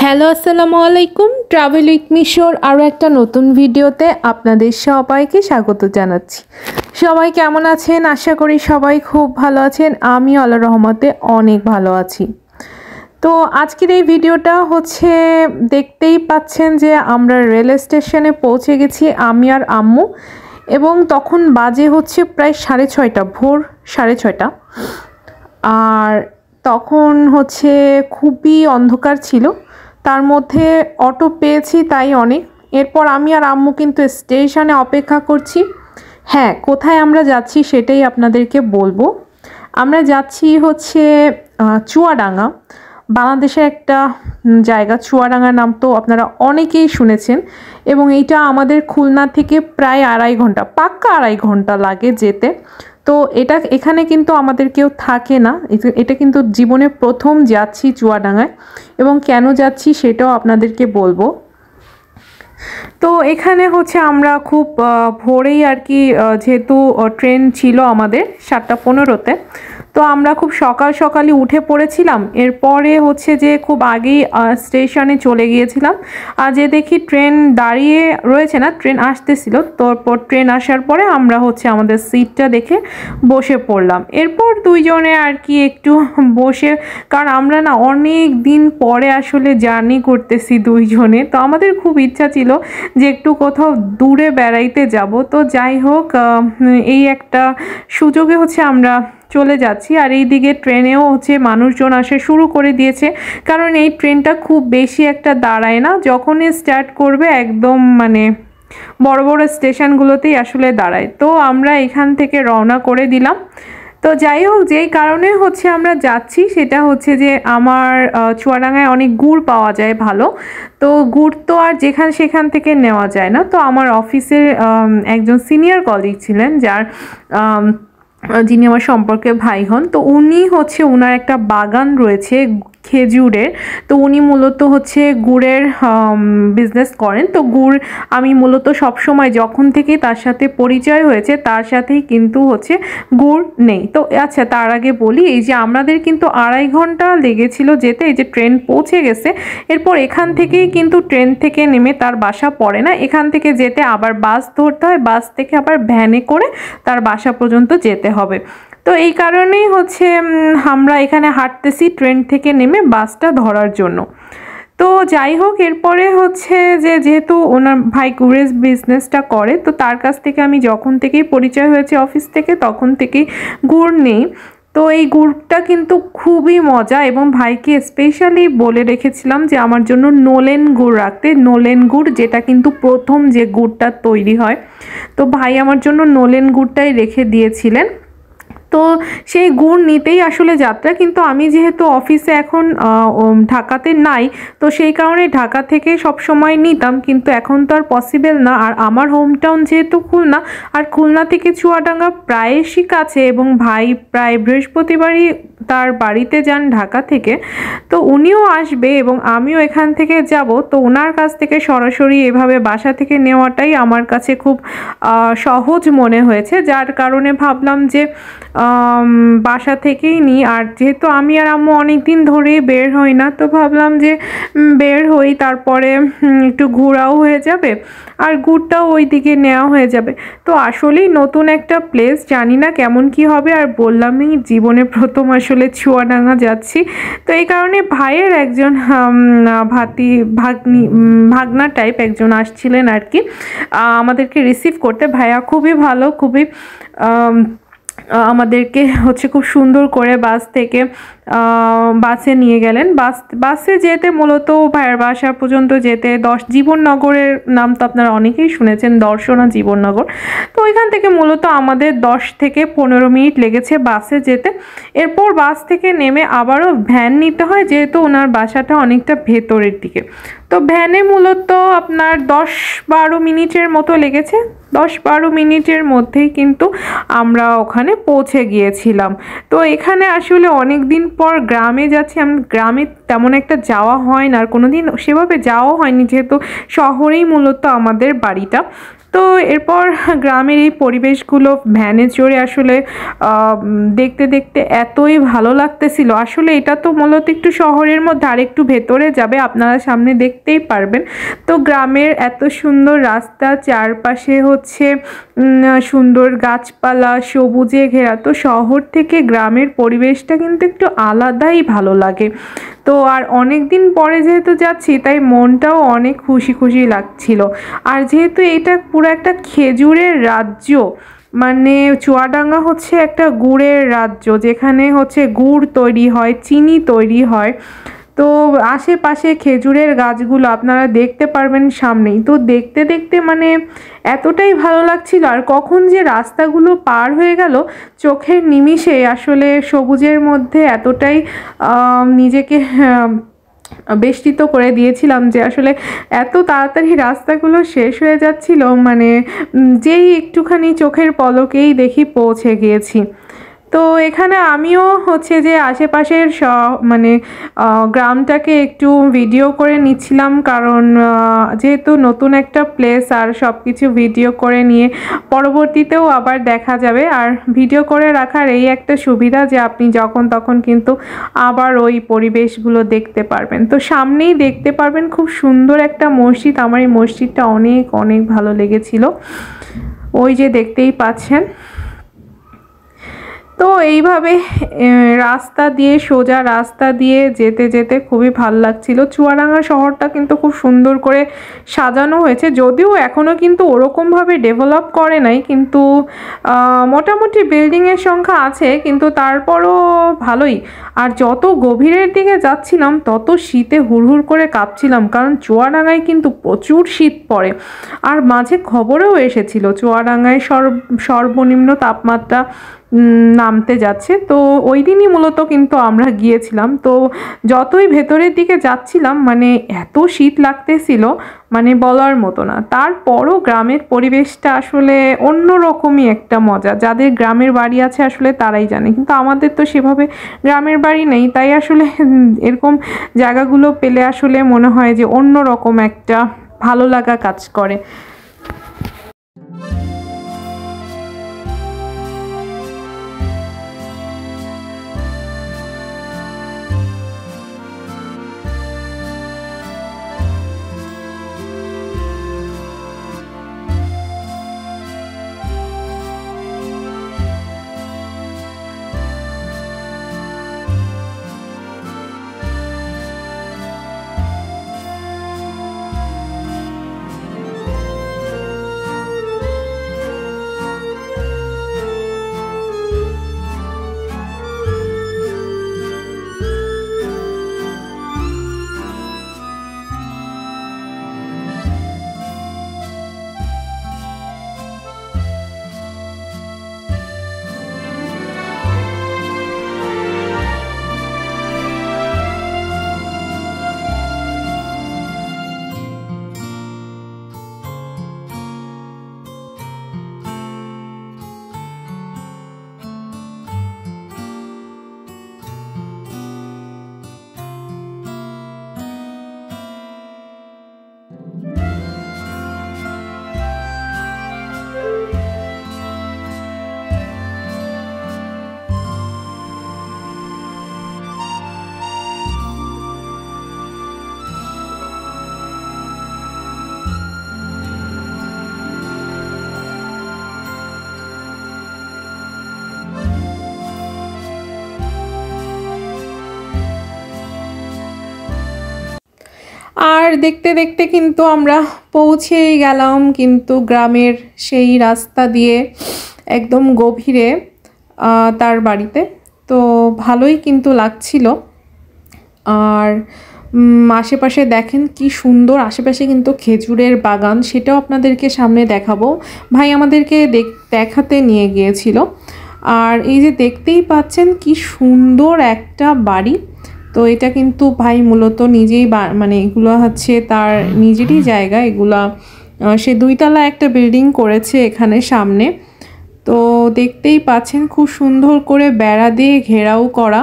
Hello আসসালামু আলাইকুম। Travel with মিশোর আরও একটা নতুন ভিডিওতে আপনাদের সবাইকে স্বাগত জানাচ্ছি। সবাই কেমন আছেন? আশা করি সবাই খুব ভালো আছেন। আমি আল্লাহর রহমতে অনেক ভালো আছি। তো আজকের এই ভিডিওটা হচ্ছে দেখতেই পাচ্ছেন যে আমরা রেল স্টেশনে পৌঁছে গেছি আমি আর আম্মু, এবং তখন বাজে হচ্ছে প্রায় 6:30, ভোর 6:30। আর তখন হচ্ছে খুবই অন্ধকার ছিল, তার মধ্যে অটো পেয়েছি তাই অনেক। এরপর আমি আর আম্মু কিন্তু স্টেশনে অপেক্ষা করছি। হ্যাঁ, কোথায় আমরা যাচ্ছি সেটাই আপনাদেরকে বলবো। আমরা যাচ্ছি হচ্ছে চুয়াডাঙ্গা, বাংলাদেশের একটা জায়গা। চুয়াডাঙ্গার নাম তো আপনারা অনেকেই শুনেছেন, এবং এইটা আমাদের খুলনা থেকে প্রায় 2.5 ঘন্টা, পাক্কা 2.5 ঘন্টা লাগে যেতে। তো এখানে কিন্তু আমাদের কেউ থাকে না, এটা কিন্তু জীবনে প্রথম যাচ্ছি চুয়াডাঙ্গায়, এবং কেন যাচ্ছি সেটাও আপনাদেরকে বলবো। তো এখানে হচ্ছে আমরা খুব ভোরেই আর কি, যেহেতু ট্রেন ছিল আমাদের 7:15-তে, তো আমরা খুব সকালই উঠে পড়েছিলাম। এরপরে হচ্ছে যে খুব আগেই স্টেশনে চলে গিয়েছিলাম, আর যে দেখি ট্রেন দাঁড়িয়ে রয়েছে না, ট্রেন আসতেছিল। তারপর ট্রেন আসার পরে আমরা হচ্ছে আমাদের সিটটা দেখে বসে পড়লাম। এরপর দুইজনে আর কি একটু বসে, কারণ আমরা না অনেক দিন পরে আসলে জার্নি করতেছি দুইজনে, তো আমাদের খুব ইচ্ছা ছিল যে একটু কোথাও দূরে বেড়াইতে যাব। তো যাই হোক, এই একটা সুযোগে হচ্ছে আমরা চলে যাচ্ছি। আর এই দিকে ট্রেনেও হচ্ছে মানুষজন আসা শুরু করে দিয়েছে, কারণ এই ট্রেনটা খুব বেশি একটা দাঁড়ায় না, যখনই স্টার্ট করবে একদম মানে বড় বড় স্টেশনগুলোতেই আসলে দাঁড়ায়। তো আমরা এখান থেকে রওনা করে দিলাম। তো যাই হোক, যেই কারণে হচ্ছে আমরা যাচ্ছি সেটা হচ্ছে যে আমার চুয়াডাঙ্গায় অনেক গুড় পাওয়া যায় ভালো। তো গুড় তো আর সেখান থেকে নেওয়া যায় না। তো আমার অফিসের একজন সিনিয়র কলিগ ছিলেন, যিনি আমার সম্পর্কে ভাই হন। তো উনি হচ্ছে, ওনার একটা বাগান রয়েছে খেজুরের। তো উনি মূলত হচ্ছে গুড়ের বিজনেস করেন। তো গুড় আমি মূলত সবসময় যখন থেকে তার সাথে পরিচয় হয়েছে, তার সাথেই কিন্তু হচ্ছে গুড় নেই। তো আচ্ছা, তার আগে বলি, এই যে আমাদের কিন্তু 2.5 ঘন্টা লেগেছিল যেতে। এই যে ট্রেন পৌঁছে গেছে, এরপর এখান থেকেই কিন্তু ট্রেন থেকে নেমে তার বাসা পড়ে না, এখান থেকে যেতে আবার বাস ধরতে হয়, বাস থেকে আবার ভ্যানে করে তার বাসা পর্যন্ত যেতে হবে। তো এই কারণেই হচ্ছে আমরা এখানে হাঁটতেছি ট্রেন থেকে নেমে বাসটা ধরার জন্য। তো যাই হোক, এরপরে হচ্ছে যে যেহেতু ওনার ভাই গুড়ের বিজনেসটা করে, তো তার কাছ থেকে আমি যখন থেকেই পরিচয় হয়েছে অফিস থেকে, তখন থেকেই গুড় নেই। তো এই গুড়টা কিন্তু খুবই মজা, এবং ভাইকে স্পেশালি বলে রেখেছিলাম যে আমার জন্য নোলেন গুড় রাখতে। নোলেন গুড়, যেটা কিন্তু প্রথম যে গুড়টা তৈরি হয়, তো ভাই আমার জন্য নোলেন গুড়টাই রেখে দিয়েছিলেন। তো সেই গুড় নিতেই আসলে যাত্রা। কিন্তু আমি যেহেতু অফিসে এখন ঢাকাতে নাই, তো সেই কারণে ঢাকা থেকে সব সময় নিতাম, কিন্তু এখন তো আর পসিবল না। আর আমার হোম টাউন যেহেতু খুলনা, আর খুলনা থেকে চুয়াডাঙ্গা প্রায়শই কাছে, এবং ভাই প্রায় বৃহস্পতিবারই তার বাড়িতে যান ঢাকা থেকে। তো উনিও আসবে এবং আমিও এখান থেকে যাব। তো ওনার কাছ থেকে সরাসরি এভাবে বাসা থেকে নেওয়াটাই আমার কাছে খুব সহজ মনে হয়েছে, যার কারণে ভাবলাম যে বাসা থেকেই নিই। আর যেহেতু আমি আর আম্মু অনেক দিন ধরেই বের হই না, তো ভাবলাম যে বের হই, তারপরে একটু ঘোরাও হয়ে যাবে আর গুড়টাও ওই দিকে নেওয়া হয়ে যাবে। তো আসলেই নতুন একটা প্লেস, জানি না কেমন কি হবে। আর বললামই, জীবনে প্রথম আসলে চুয়াডাঙ্গা যাচ্ছি। তো এই কারণে ভাইয়ের একজন ভাগনা টাইপ একজন আসছিলেন আর কি আমাদেরকে রিসিভ করতে। ভাইয়া খুবই ভালো, খুবই আমাদেরকে হচ্ছে খুব সুন্দর করে বাসে নিয়ে গেলেন। বাসে যেতে মূলত ভাইয়ের বাসা পর্যন্ত যেতে জীবননগরের নাম তো আপনারা অনেকেই শুনেছেন, দর্শনা জীবননগর। তো ওইখান থেকে মূলত আমাদের 10 থেকে 15 মিনিট লেগেছে বাসে যেতে। এরপর বাস থেকে নেমে আবারও ভ্যান নিতে হয়, যেহেতু ওনার বাসাটা অনেকটা ভেতরের দিকে। তো ভ্যানে মূলত আপনার 10-12 মিনিটের মতো লেগেছে। 10-12 মিনিটের মধ্যেই কিন্তু আমরা ওখানে পৌঁছে গিয়েছিলাম। তো এখানে আসলে অনেক দিন পর গ্রামে যাচ্ছি। আমি গ্রামে তেমন একটা যাওয়া হয় না, আর কোনোদিন সেভাবে যাওয়া হয়নি, যেহেতু শহরেই মূলত আমাদের বাড়িটা। তো তো এরপর গ্রামের এই পরিবেশগুলো ভ্যানে চড়ে আসলে দেখতে দেখতে এতই ভালো লাগতেছিল। আসলে এটা তো মূলত একটু শহরের মধ্যে, আর একটু ভেতরে যাবে আপনারা সামনে দেখতেই পারবেন। তো গ্রামের এত সুন্দর রাস্তা, চারপাশে হচ্ছে সুন্দর গাছপালা, সবুজে ঘেরা। তো শহর থেকে গ্রামের পরিবেশটা কিন্তু একটু আলাদাই ভালো লাগে। তো আর অনেক দিন পরে যেহেতু যাচ্ছি, তাই মনটাও অনেক খুশি খুশি লাগছিল। আর যেহেতু এটা পুরো একটা খেজুরের রাজ্য, মানে চুয়াডাঙ্গা হচ্ছে একটা গুড়ের রাজ্য, যেখানে হচ্ছে গুড় তৈরি হয়, চিনি তৈরি হয়। তো আশেপাশে খেজুরের গাছগুলো আপনারা দেখতে পারবেন সামনেই। তো দেখতে দেখতে মানে এতটাই ভালো লাগছিল, আর কখন যে রাস্তাগুলো পার হয়ে গেল চোখের নিমিষে, আসলে সবুজের মধ্যে এতটাই নিজেকে বেষ্টিত করে দিয়েছিলাম যে আসলে এত তাড়াতাড়ি রাস্তাগুলো শেষ হয়ে যাচ্ছিল, মানে যেই একটুখানি চোখের পলকেই দেখি পৌঁছে গিয়েছি। তো এখানে আমিও হচ্ছে যে আশেপাশের মানে গ্রামটাকে একটু ভিডিও করে নিচ্ছিলাম, কারণ যেহেতু নতুন একটা প্লেস, আর সব কিছু ভিডিও করে নিয়ে পরবর্তীতেও আবার দেখা যাবে। আর ভিডিও করে রাখার এই একটা সুবিধা যে আপনি যখন তখন কিন্তু আবার ওই পরিবেশগুলো দেখতে পারবেন। তো সামনেই দেখতে পারবেন খুব সুন্দর একটা মসজিদ। আমার এই মসজিদটা অনেক অনেক ভালো লেগেছিল, ওই যে দেখতেই পাচ্ছেন। তো এইভাবে রাস্তা দিয়ে, সোজা রাস্তা দিয়ে যেতে যেতে খুবই ভালো লাগছিল। চুয়াডাঙ্গা শহরটা কিন্তু খুব সুন্দর করে সাজানো হয়েছে, যদিও এখনও কিন্তু ওরকমভাবে ডেভেলপ করে নাই, কিন্তু মোটামুটি বিল্ডিংয়ের সংখ্যা আছে, কিন্তু তারপরও ভালোই। আর যত গভীরের দিকে যাচ্ছিলাম তত শীতে হুড়হুড় করে কাঁপছিলাম, কারণ চুয়াডাঙ্গায় কিন্তু প্রচুর শীত পড়ে। আর মাঝে খবরেও এসেছিল চুয়াডাঙ্গায় সর্বনিম্ন তাপমাত্রা নামতে যাচ্ছে। তো ওই দিনই মূলত কিন্তু আমরা গিয়েছিলাম। তো যতই ভেতরের দিকে যাচ্ছিলাম, মানে এত শীত লাগতেছিল, মানে বলার মতো না। তারপরও গ্রামের পরিবেশটা আসলে অন্যরকমই একটা মজা। যাদের গ্রামের বাড়ি আছে আসলে তারাই জানে, কিন্তু আমাদের তো সেভাবে গ্রামের বাড়ি নেই, তাই আসলে এরকম জায়গাগুলো পেলে আসলে মনে হয় যে অন্যরকম একটা ভালো লাগা কাজ করে। আর দেখতে দেখতে কিন্তু আমরা পৌঁছেই গেলাম কিন্তু গ্রামের সেই রাস্তা দিয়ে একদম গভীরে তার বাড়িতে। তো ভালোই কিন্তু লাগছিল। আর আশেপাশে দেখেন কি সুন্দর, আশেপাশে কিন্তু খেজুরের বাগান, সেটাও আপনাদেরকে সামনে দেখাবো। ভাই আমাদেরকে দেখাতে নিয়ে গিয়েছিল। আর এই যে দেখতেই পাচ্ছেন কি সুন্দর একটা বাড়ি। তো এটা কিন্তু ভাই মূলত নিজেই মানে এগুলো হচ্ছে তার নিজেরই জায়গা। এগুলা সে 2 তলা একটা বিল্ডিং করেছে এখানে সামনে। তো দেখতেই পাচ্ছেন খুব সুন্দর করে বেড়া দিয়ে ঘেরাও করা।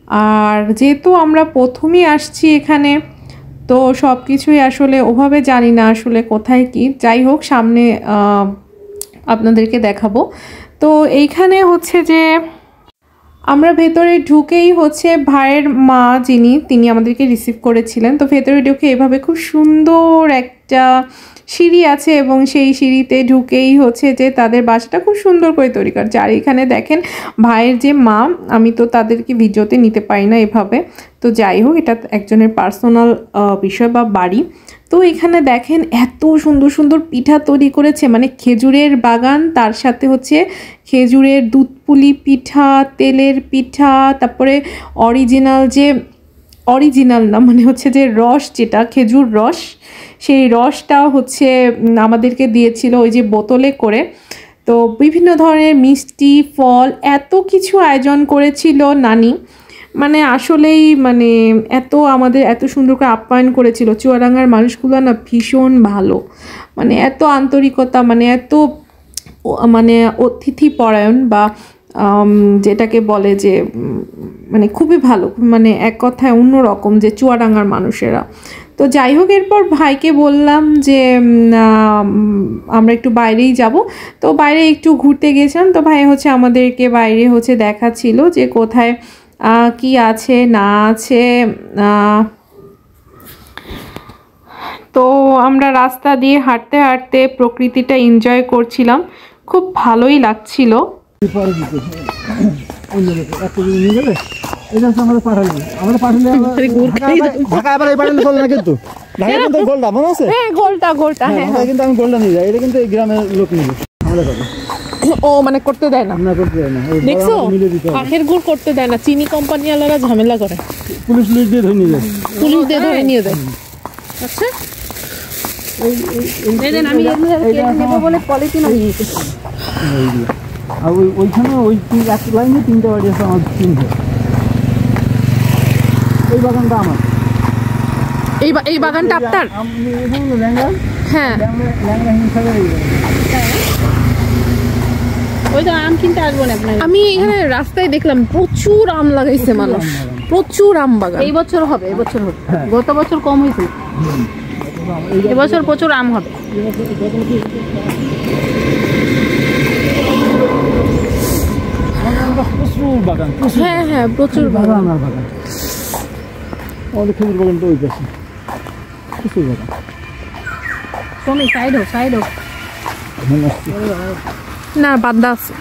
আর যেহেতু আমরা প্রথমেই আসছি এখানে, তো সব কিছুই আসলে ওভাবে জানি না আসলে কোথায় কি, যাই হোক সামনে আপনাদেরকে দেখাবো। তো এইখানে হচ্ছে যে আমরা ভেতরে ঢুকেই হচ্ছে ভাইয়ের মা যিনি তিনি আমাদেরকে রিসিভ করেছিলেন। তো ভেতরে ঢুকে এভাবে খুব সুন্দর একটা সিঁড়ি আছে এবং সেই সিঁড়িতে ঢুকেই হচ্ছে যে তাদের বাসাটা খুব সুন্দর করে তৈরি করেছে। আর এখানে দেখেন ভাইয়ের যে মা, আমি তো তাদেরকে ভিডিওতে নিতে পারি না এভাবে, তো যাই হোক এটা একজনের পার্সোনাল বিষয় বা বাড়ি। তো এখানে দেখেন এত সুন্দর সুন্দর পিঠা তৈরি করেছে, মানে খেজুরের বাগান, তার সাথে হচ্ছে খেজুরের দুধ পুলি পিঠা, তেলের পিঠা, তারপরে অরিজিনাল না মানে হচ্ছে যে রস, যেটা খেজুর রস, সেই রসটাও হচ্ছে আমাদেরকে দিয়েছিল ওই যে বোতলে করে। তো বিভিন্ন ধরনের মিষ্টি, ফল, এত কিছু আয়োজন করেছিল নানি, মানে আসলেই মানে আমাদের এত সুন্দর করে আপ্যায়ন করেছিল। চুয়াডাঙ্গার মানুষগুলো না ভীষণ ভালো, মানে এত আন্তরিকতা, মানে এত মানে অতিথি পরায়ণ বা যেটাকে বলে যে মানে খুবই ভালো, মানে এক কথায় অন্যরকম যে চুয়াডাঙ্গার মানুষেরা। তো যাই হোক এরপর ভাইকে বললাম যে আমরা একটু বাইরেই যাব। তো বাইরে একটু ঘুরতে গেছিলাম। তো ভাই হচ্ছে আমাদেরকে বাইরে হচ্ছে দেখাচ্ছিল যে কোথায় কি আছে না আছে। তো আমরা রাস্তা দিয়ে হাঁটতে হাঁটতে প্রকৃতিটা এনজয় করছিলাম, খুব ভালোই লাগছিল। ও মানে করতে দেয় না, দেখছো আখের গুড় করতে দেয় না, চিনি কোম্পানি ওয়ালারা ঝামেলা করে, পুলিশ দিয়ে ধরে নিয়ে যায়। আচ্ছা আমি নেবো বলে পলিথিন নিয়েছি। আর ওইখানে ওই এক লাইনে 3টে বাড়ি আছে আমার, 3টে। এই বাগানটা আমার, এই বাগানটা আপনার? হ্যাঁ ওই তো আম কিনতে আসবো না আপনার। আমি এখানে রাস্তায় দেখলাম প্রচুর আম লাগাইছে মানুষ, প্রচুর আম বাগান। এই বছর হবে, গত বছর কম হয়েছে, এবছর প্রচুর আম হবে। প্রচুর বাগান, হ্যাঁ হ্যাঁ প্রচুর বাগান। আমাদের খেজুর বাগানটা ওই পাশে, প্রচুর বাগান। তুমি সাইড হোক না, বাদা আছে।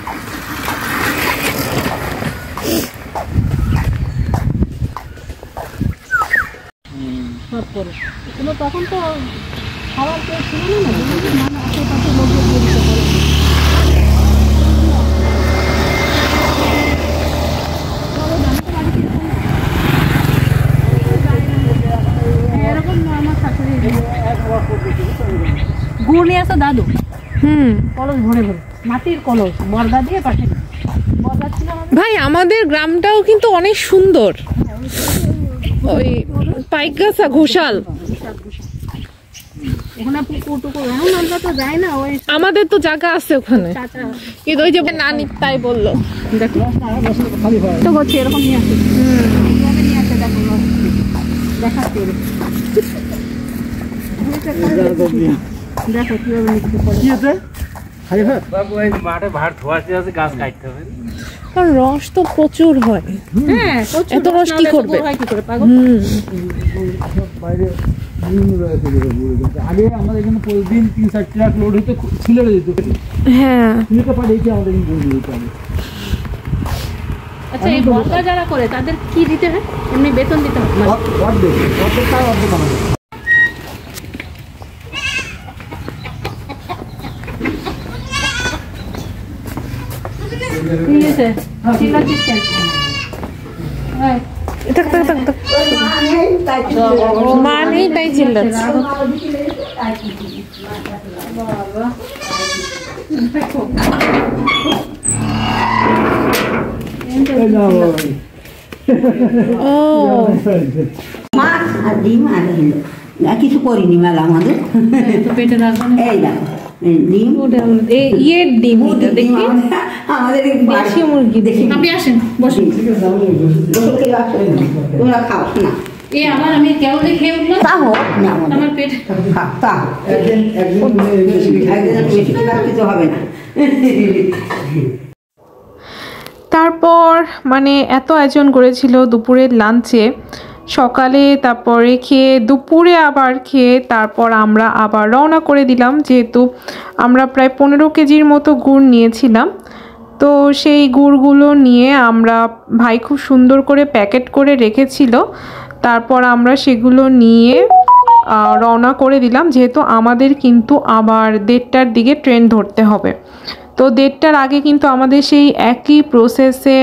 তখন তো খাবার কেউ ছিল না, আশেপাশে লোকজন গুড় নিয়ে আসো দাদু, কলস ভরে ভরে, মাটির কলস, বর্দা দিয়ে পাঠিয়ে। ভাই আমাদের গ্রামটাও কিন্তু অনেক সুন্দর, ওই পাইকগাছা ঘোষাল, আমাদের তো জায়গা আছে ওখানে, কিন্তু ওই যে নানি তাই বললো দেখো তো হচ্ছে এরকম নিয়ে আসে, দেখাচ্ছে দেখো কিভাবে মাঠে ভাত ধোয়াতে আছে, গাছ কাটতে হবে, কারণ রস তো প্রচুর হয়। হ্যাঁ এত রস কি করবে, আগে আমাদের এখানে প্রতিদিন 3-4 ট্রাক লোড হতো, ছিলেড়ে যেত। হ্যাঁ আচ্ছা এই বর্গা যারা করে তাদের কি দিতে হয়, এমনি বেতন দিতে হয়? মা নেই তাই চিল্লাচ্ছে। মাছ আর ডিম আর কিছু করিনি মেলা আমাদের, পেটে রাখবেন। এই দেখো ডিম, ইয়ের ডিম আমাদের দেশি মুরগি। দেখি আপনি আসেন বসুন, তোমরা খাও না। আবার আমি কেবল খেয়ে উঠলাম। তাও হোক না আমার পেট তা বেশি কিছু হবে না। তারপর মানে এত আয়োজন করেছিল দুপুরের লাঞ্চে, সকালে তারপরে খেয়ে দুপুরে আবার খেয়ে তারপর আমরা আবার রওনা করে দিলাম, যেহেতু আমরা প্রায় 15 কেজির মতো গুড় নিয়েছিলাম। তো সেই গুড়গুলো নিয়ে আমরা ভাই খুব সুন্দর করে প্যাকেট করে রেখেছিল, তারপর আমরা সেগুলো নিয়ে রওনা করে দিলাম, যেহেতু আমাদের কিন্তু আবার 1:30টার দিকে ট্রেন ধরতে হবে। তো 1:30টার আগে কিন্তু আমাদের সেই একই প্রসেসে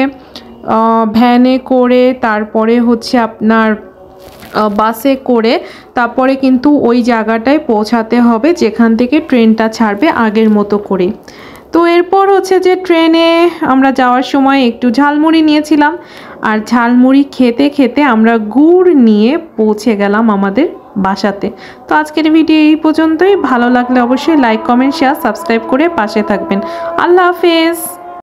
ভ্যানে করে তারপরে হচ্ছে আপনার বাসে করে তারপরে কিন্তু ওই জায়গাটায় পৌঁছাতে হবে যেখান থেকে ট্রেনটা ছাড়বে আগের মতো করে। তো এরপর হচ্ছে যে ট্রেনে আমরা যাওয়ার সময় একটু ঝালমুড়ি নিয়েছিলাম, আর ঝালমুড়ি খেতে খেতে আমরা গুড় নিয়ে পৌঁছে গেলাম আমাদের বাসাতে। তো আজকের ভিডিও এই পর্যন্তই। ভালো লাগলে অবশ্যই লাইক, কমেন্ট, শেয়ার, সাবস্ক্রাইব করে পাশে থাকবেন। আল্লাহ হাফেজ।